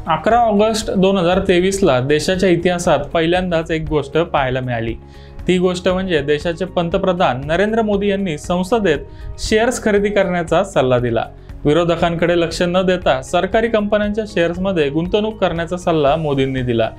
11 August 2023ला देशाच्या इतिहासात पहिल्यांदाच एक गोष्ट पाहायला मिळाली। ती गोष्ट म्हणजे देशाचे पंतप्रधान नरेंद्र मोदी यांनी संसदेत शेअर्स खरेदी करण्याचा सल्ला दिला। विरोधकांकडे लक्ष न देता सरकारी कंपन्यांच्या शेअर्समध्ये गुंतवणूक करण्याचा सल्ला मोदींनी दिला।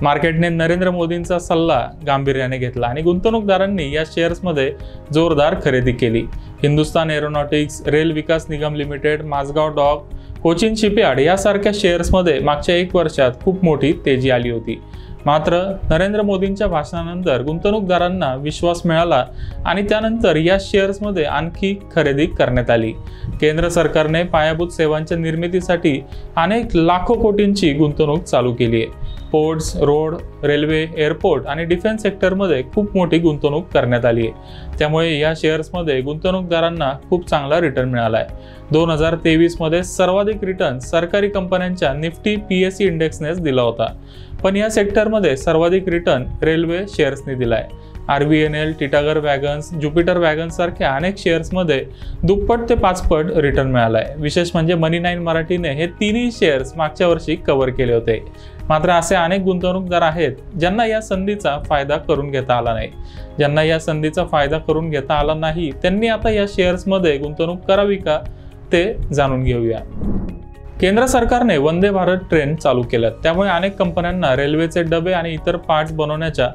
मार्केटने नरेंद्र मोदींचा सल्ला गांभीर्याने घेतला आणि गुंतवणूकदारांनी या शेअर्समध्ये जोरदार खरेदी केली। Hindustan aeronautics, rail Vikas Nigam limited, Mazagon dock, Cochin shipyard यासारख्या शेअर्समध्ये मागच्या 1 वर्षात खूप मोठी तेजी आली होती। मात्र नरेंद्र मोदींच्या भाषणानंतर गुंतवणूकदारांना विश्वास मिळाला आणि त्यानंतर या शेअर्समध्ये आणखी खरेदी करण्यात आली। केंद्र सरकारने पायाभूत सेवांच्या निर्मितीसाठी अनेक लाखो कोटींची गुंतवणूक चालू केली आहे। पोर्ट्स, रोड, रेल्वे, एअरपोर्ट आणि डिफेन्स सेक्टरमध्ये खूप मोठी गुंतवणूक करण्यात आली आहे। त्यामुळे या शेअर्समध्ये गुंतवणूकदारांना खूप चांगला रिटर्न मिळाला आहे। 2023 मध्ये सर्वाधिक रिटर्न सरकारी कंपन्यांच्या निफ्टी PSE इंडेक्सनेच दिला होता, पण या सेक्टरमध्ये सर्वाधिक रिटर्न रेल्वे शेअर्सने दिलाय। RVNL, टिटागर वॅगन्स, ज्युपिटर वॅगन्स सारख्या अनेक शेअर्समध्ये दुप्पट ते 5 पट रिटर्न मिळालाय। विशेष म्हणजे मनी9 मराठीने हे तिन्ही शेअर्स मागच्या वर्षी कव्हर केले होते। मात्र असे अनेक गुंतवणूकदार आहेत ज्यांना या संधीचा फायदा करून घेता आला नाही। ज्यांना या संधीचा फायदा करून घेता आला नाही त्यांनी आता या शेअर्समध्ये गुंतवणूक करावी का ते जाणून घेऊया। केंद्र सरकारने वंदे भारत ट्रेन चालू केल्यात, त्यामुळे अनेक कंपन्यांना रेल्वेचे डबे आणि इतर पार्ट्स बनवण्याच्या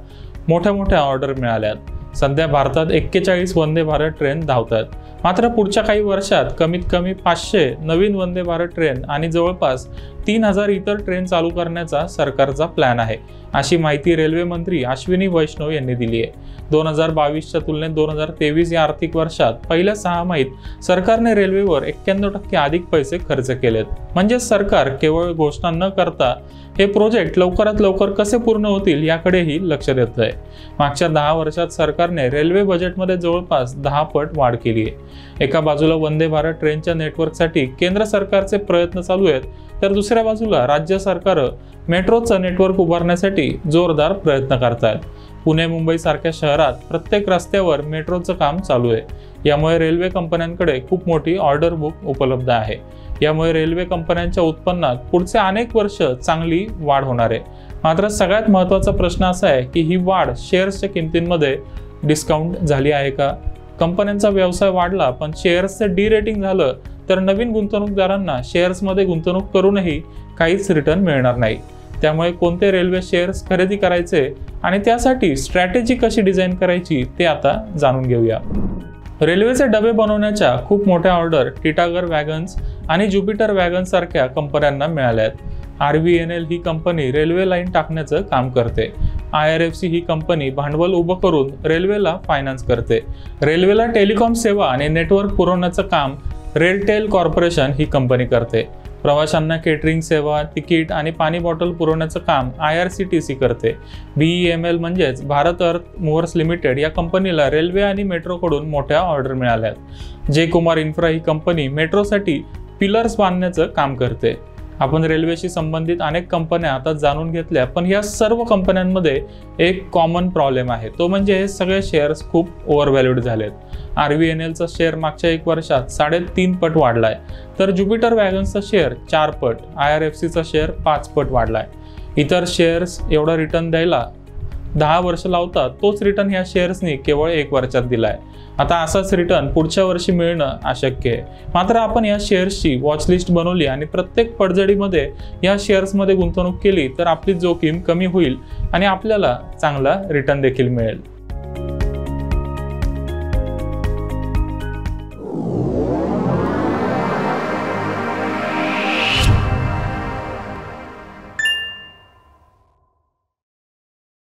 मोठ्या ऑर्डर मिळाल्यात। सध्या भारतात 41 वंदे भारत ट्रेन धावतात। मात्र पुढच्या काही वर्षात कमीत कमी 500 नवीन वंदे भारत ट्रेन आणि जवळपास 3000 इतर ट्रेन चालू करण्याचा सरकारचा प्लॅन आहे, अशी माहिती रेल्वे मंत्री अश्विनी वैष्णव यांनी दिली आहे। 2022च्या तुलनेत 2023 या आर्थिक वर्षात पहिल्या 6 महिन्यात सरकारने रेल्वेवर 91% अधिक पैसे खर्च केलेत। म्हणजे सरकार केवळ घोषणा न करता हे प्रोजेक्ट लवकरात लवकर कसे पूर्ण होतील याकडेही लक्ष देत आहे। मागच्या 10 वर्षात सरकारने रेल्वे बजेटमध्ये जवळपास 10 पट वाढ केली आहे। एका बाजूला वंदे भारत ट्रेनच्या नेटवर्कसाठी केंद्र सरकारचे प्रयत्न चालू आहेत, तर दुसऱ्या बाजूला राज्य सरकार मेट्रोचं नेटवर्क उभारण्यासाठी जोरदार प्रयत्न करतात। पुणे, मुंबई सारख्या शहरात प्रत्येक रस्त्यावर मेट्रोचं काम चालू आहे। यामुळे रेल्वे कंपन्यांकडे खूप मोठी ऑर्डर बुक उपलब्ध आहे। यामुळे रेल्वे कंपन्यांच्या उत्पन्नात पुढचे अनेक वर्ष चांगली वाढ होणार आहे। मात्र सगळ्यात महत्त्वाचा प्रश्न असा आहे की ही वाढ शेअर्सच्या किमतींमध्ये डिस्काउंट झाली आहे का? कंपन्यांचा व्यवसाय वाढला पण शेअर्सचं डिरेटिंग झालं तर नवीन गुंतवणूकदारांना शेअर्समध्ये गुंतवणूक करूनही काहीच रिटर्न मिळणार नाही। त्यामुळे कोणते रेल्वे शेअर्स खरेदी करायचे आणि त्यासाठी स्ट्रॅटेजी कशी डिझाईन करायची ते आता जाणून घेऊया। रेल्वेचे डबे बनवण्याच्या खूप मोठ्या ऑर्डर टिटागर वॅगन्स आणि ज्युपिटर वॅगन्स सारख्या कंपन्यांना मिळाल्या आहेत। RVNL ही कंपनी रेल्वे लाईन टाकण्याचं काम करते। IRFC ही कंपनी भांडवल उभं करून रेल्वेला फायनान्स करते। रेल्वेला टेलिकॉम सेवा आणि नेटवर्क पुरवण्याचं काम रेलटेल कॉर्पोरेशन ही कंपनी करते। प्रवाशांना केटरिंग सेवा, तिकीट आणि पाणी बॉटल पुरवण्याचं काम IRCTC करते। BEML म्हणजेच भारत अर्थ मूव्हर्स लिमिटेड या कंपनीला रेल्वे आणि मेट्रोकडून मोठ्या ऑर्डर मिळाल्यात। जे कुमार इन्फ्रा ही कंपनी मेट्रोसाठी पिलर्स बांधण्याचं काम करते। आपण रेल्वेशी संबंधित अनेक कंपन्या आता जाणून घेतल्या, पण या सर्व कंपन्यांमध्ये एक कॉमन प्रॉब्लेम आहे, तो म्हणजे हे सगळे शेअर्स खूप ओव्हरव्हॅल्यूड झालेत। RVNLचा शेअर मागच्या 1 वर्षात 3.5 पट वाढलाय, तर ज्युपिटर वॅगन्सचा शेअर 4 पट, IRFCचा शेअर 5 पट वाढलाय। इतर शेअर्स एवढा रिटर्न द्यायला 10 वर्ष लावतात, तोच रिटर्न ह्या शेअर्सनी केवळ 1 वर्षात दिलाय। आता असाच रिटर्न पुढच्या वर्षी मिळणं अशक्य आहे। मात्र आपण या शेअर्सची वॉचलिस्ट बनवली आणि प्रत्येक पडझडीमध्ये या शेअर्समध्ये गुंतवणूक केली तर आपली जोखीम कमी होईल आणि आपल्याला चांगला रिटर्न देखील मिळेल।